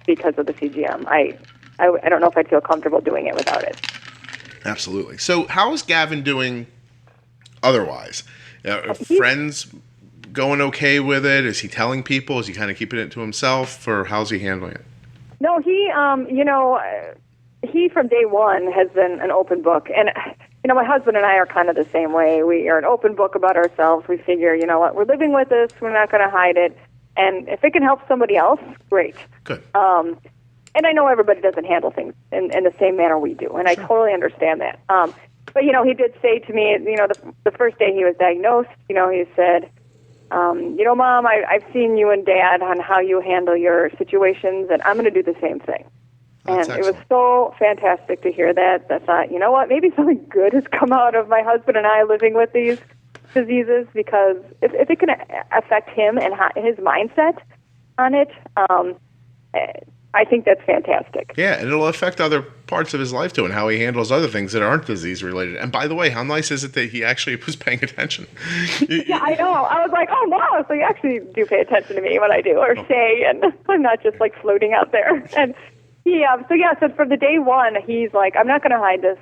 because of the CGM. I don't know if I'd feel comfortable doing it without it. Absolutely. So how is Gavin doing otherwise? Are friends going okay with it? Is he telling people? Is he kind of keeping it to himself? Or how's he handling it? No, he from day one has been an open book. And my husband and I are kind of the same way. We are an open book about ourselves. We figure, you know what, we're living with this. We're not going to hide it. And if it can help somebody else, great. Good. And I know everybody doesn't handle things in the same manner we do, and I totally understand that. But, he did say to me, the first day he was diagnosed, he said, Mom, I've seen you and Dad on how you handle your situations, and I'm going to do the same thing. And it was so fantastic to hear that. I thought, you know what, maybe something good has come out of my husband and I living with these diseases, because if it can affect him and his mindset on it, I think that's fantastic. Yeah, and it'll affect other parts of his life too, and how he handles other things that aren't disease related. And by the way, how nice is it that he actually was paying attention? Yeah, I know. I was like, oh wow, so you actually do pay attention to me when I do or say, and I'm not just like floating out there. And so from the day one, he's like, I'm not going to hide this.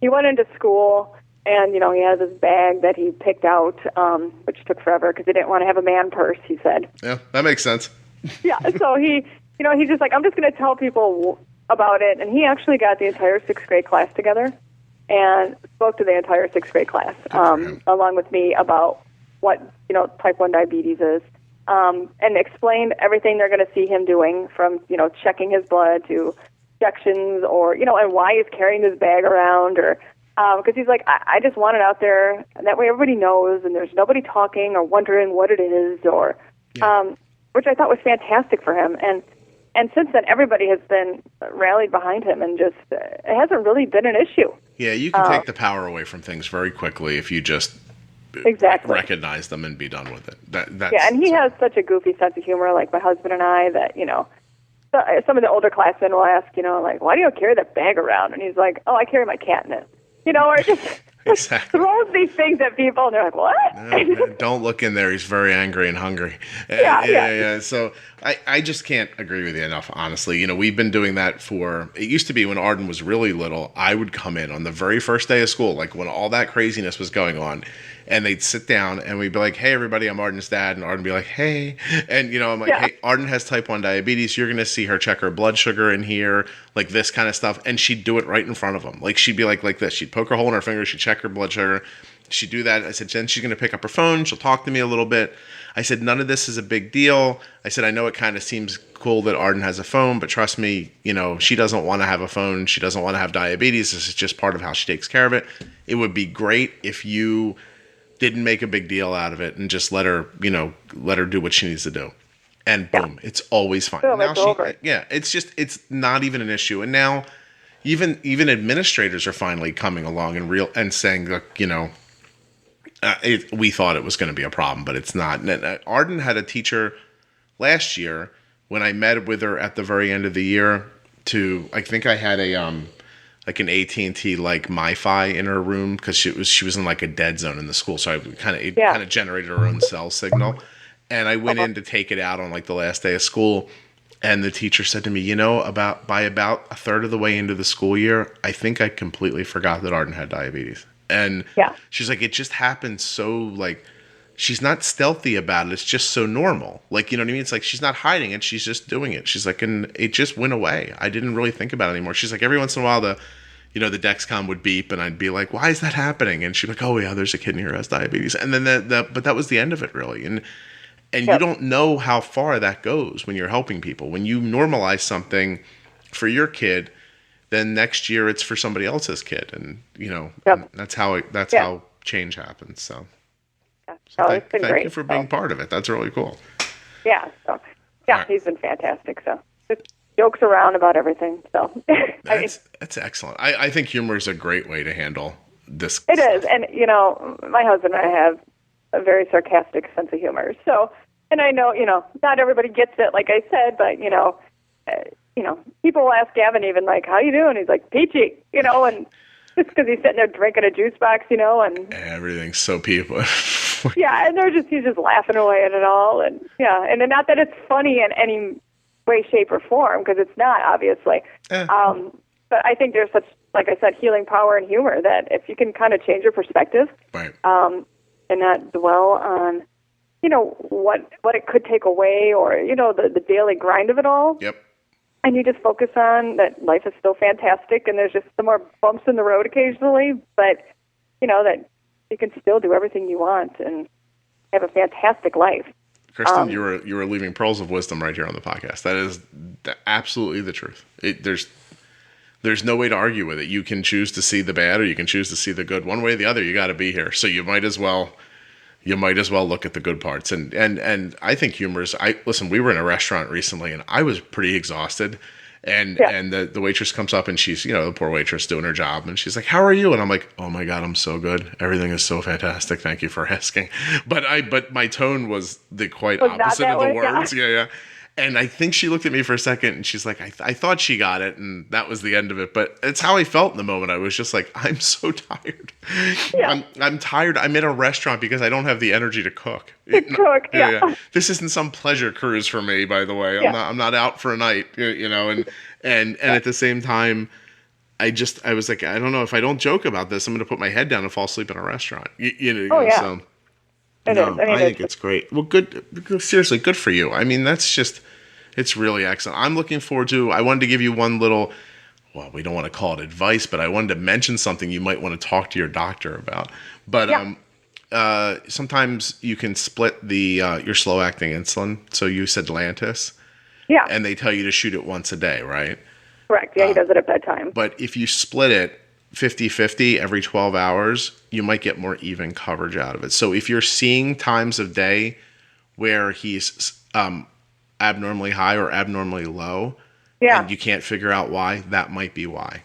He went into school, and he has this bag that he picked out, which took forever because he didn't want to have a man purse. He said, "Yeah, that makes sense." Yeah, so he's just like, I'm just going to tell people about it. And he actually got the entire 6th grade class together and spoke to the entire 6th grade class, along with me, about what, type 1 diabetes is, and explained everything they're going to see him doing, from, checking his blood to injections, or, and why he's carrying this bag around, or, because he's like, I just want it out there, and that way everybody knows, and there's nobody talking or wondering what it is, or, which I thought was fantastic for him. And since then, everybody has been rallied behind him, and just it hasn't really been an issue. Yeah, you can take the power away from things very quickly if you just recognize them and be done with it. That's, and he has such a goofy sense of humor, like my husband and I, that, some of the older classmen will ask, like, why do you carry that bag around? And he's like, oh, I carry my cat in it. Or just... Exactly. Throws these things at people, and they're like, what? Don't look in there. He's very angry and hungry. Yeah. So I just can't agree with you enough, honestly. We've been doing that it used to be when Arden was really little, I would come in on the very first day of school, like when all that craziness was going on, and they'd sit down, and we'd be like, hey, everybody, I'm Arden's dad. And Arden would be like, hey. And, I'm like, hey, Arden has type 1 diabetes. You're going to see her check her blood sugar in here, like this kind of stuff. And she'd do it right in front of him. Like, she'd be like this. She'd poke her hole in her finger. She'd check her blood sugar. she'd do that. I said, then she's going to pick up her phone. She'll talk to me a little bit. I said, none of this is a big deal. I said, I know it kind of seems cool that Arden has a phone, but trust me, she doesn't want to have a phone. She doesn't want to have diabetes. This is just part of how she takes care of it. It would be great if you didn't make a big deal out of it and just let her do what she needs to do. And boom, it's always fine. Boom, it's over. It's not even an issue. And now even administrators are finally coming along and saying, look, we thought it was going to be a problem, but it's not. And Arden had a teacher last year when I met with her at the very end of the year I think I had an AT&T like MiFi in her room because she was in like a dead zone in the school. So it kind of generated her own cell signal. And I went in to take it out on like the last day of school. And the teacher said to me, by about a third of the way into the school year, I think I completely forgot that Arden had diabetes. And she's like, it just happened so like, she's not stealthy about it. It's just so normal. Like, you know what I mean? It's like, she's not hiding it. She's just doing it. She's like, and it just went away. I didn't really think about it anymore. She's like, every once in a while, the Dexcom would beep and I'd be like, why is that happening? And she'd be like, oh yeah, there's a kid in here who has diabetes. And then but that was the end of it really. And you don't know how far that goes when you're helping people. When you normalize something for your kid, then next year it's for somebody else's kid. And, that's how change happens. So, it's been great. Thank you for being part of it. That's really cool. Yeah. So, right. He's been fantastic. So just jokes around about everything. So that's excellent. I think humor is a great way to handle this. It is. And, my husband and I have a very sarcastic sense of humor. So, and I know, not everybody gets it, like I said, but, people will ask Gavin even like, how you doing? He's like, peachy, and just because he's sitting there drinking a juice box, and everything's so people. and he's just laughing away at it all. And and then not that it's funny in any way, shape or form, because it's not, obviously. But I think there's such, like I said, healing power in humor that if you can kind of change your perspective, right. And not dwell on, what it could take away or, the daily grind of it all. Yep. And you just focus on that life is still fantastic and there's just some more bumps in the road occasionally, but, that you can still do everything you want and have a fantastic life. Kristin, you were leaving pearls of wisdom right here on the podcast. That is absolutely the truth. There's no way to argue with it. You can choose to see the bad or you can choose to see the good. One way or the other, you got to be here. So you might as well look at the good parts. And I think humor is, listen, we were in a restaurant recently and I was pretty exhausted. And the waitress comes up and she's, the poor waitress doing her job. And she's like, how are you? And I'm like, oh my God, I'm so good. Everything is so fantastic. Thank you for asking. But my tone was the quite opposite of the words. Yeah. And I think she looked at me for a second and she's like, I thought she got it. And that was the end of it. But it's how I felt in the moment. I was just like, I'm so tired. Yeah. I'm tired. I'm in a restaurant because I don't have the energy to cook. Yeah. This isn't some pleasure cruise for me, by the way. I'm not out for a night, and at the same time, I was like, I don't know if I don't joke about this, I'm going to put my head down and fall asleep in a restaurant. So. I think it's great. Well, good. Seriously, good for you. I mean, it's really excellent. I'm looking forward to, I wanted to give you one little, well, we don't want to call it advice, but I wanted to mention something you might want to talk to your doctor about. But sometimes you can split your slow-acting insulin. So you said Lantus. Yeah. And they tell you to shoot it once a day, right? Correct. Yeah, he does it at bedtime. But if you split it 50-50 every 12 hours, you might get more even coverage out of it. So if you're seeing times of day where he's abnormally high or abnormally low, and you can't figure out why, that might be why.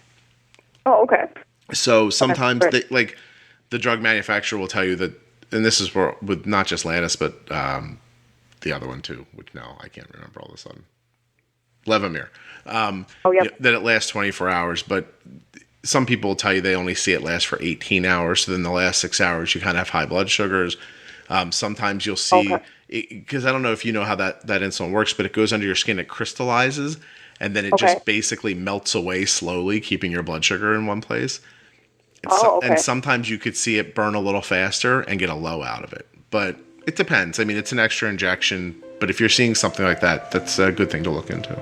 Oh, okay. So sometimes the drug manufacturer will tell you that, and this is with not just Lantus, but the other one too, which now I can't remember all of a sudden. Levemir. That it lasts 24 hours, but some people will tell you they only see it last for 18 hours. So then the last 6 hours, you kind of have high blood sugars. Sometimes you'll see, because I don't know if you know how that insulin works, but it goes under your skin, it crystallizes, and then it just basically melts away slowly, keeping your blood sugar in one place. And sometimes you could see it burn a little faster and get a low out of it. But it depends. I mean, it's an extra injection, but if you're seeing something like that, that's a good thing to look into.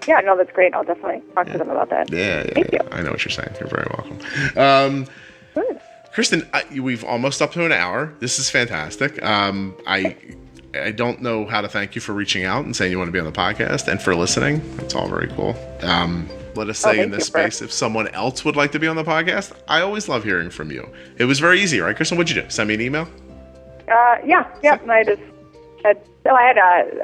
Yeah, no, that's great. I'll definitely talk to them about that. Yeah. Thank you. I know what you're saying. You're very welcome. Good. Kristin, we've almost up to an hour. This is fantastic. I don't know how to thank you for reaching out and saying you want to be on the podcast and for listening. That's all very cool. Let us say in this space, if someone else would like to be on the podcast, I always love hearing from you. It was very easy, right, Kristin? What'd you do? Send me an email? Yeah. And I just had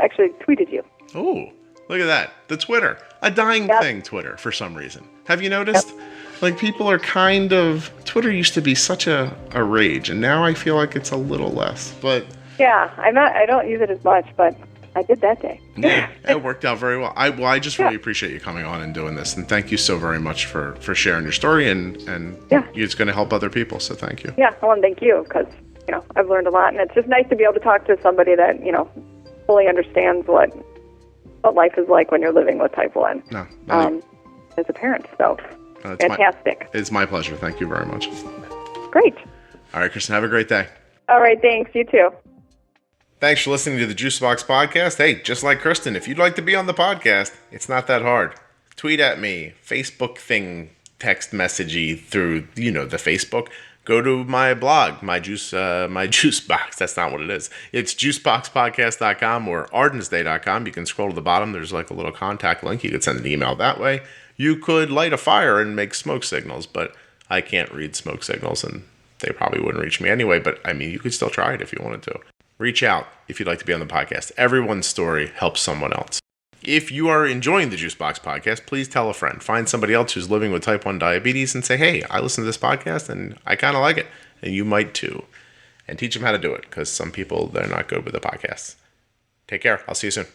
actually tweeted you. Oh, look at that. The Twitter. A dying thing, Twitter, for some reason. Have you noticed? Yep. Like, people are Twitter used to be such a rage, and now I feel like it's a little less. But yeah, I don't use it as much, but I did that day. Yeah, it worked out very well. I just really appreciate you coming on and doing this, and thank you so very much for sharing your story, and it's going to help other people, so thank you. Yeah, well, and thank you, because, I've learned a lot, and it's just nice to be able to talk to somebody that, fully understands what life is like when you're living with type 1 as a parent, so fantastic. It's my pleasure. Thank you very much. Great. All right, Kristin, have a great day. All right, thanks. You too. Thanks for listening to the Juicebox Podcast. Hey, just like Kristin, if you'd like to be on the podcast, it's not that hard. Tweet at me, Facebook thing, text messagey through, the Facebook. Go to my blog, my Juicebox. That's not what it is. It's juiceboxpodcast.com or ardensday.com. You can scroll to the bottom. There's like a little contact link. You could send an email that way. You could light a fire and make smoke signals, but I can't read smoke signals, and they probably wouldn't reach me anyway. But, you could still try it if you wanted to. Reach out if you'd like to be on the podcast. Everyone's story helps someone else. If you are enjoying the Juicebox Podcast, please tell a friend. Find somebody else who's living with type 1 diabetes and say, hey, I listen to this podcast and I kind of like it. And you might too. And teach them how to do it, because some people, they're not good with the podcasts. Take care. I'll see you soon.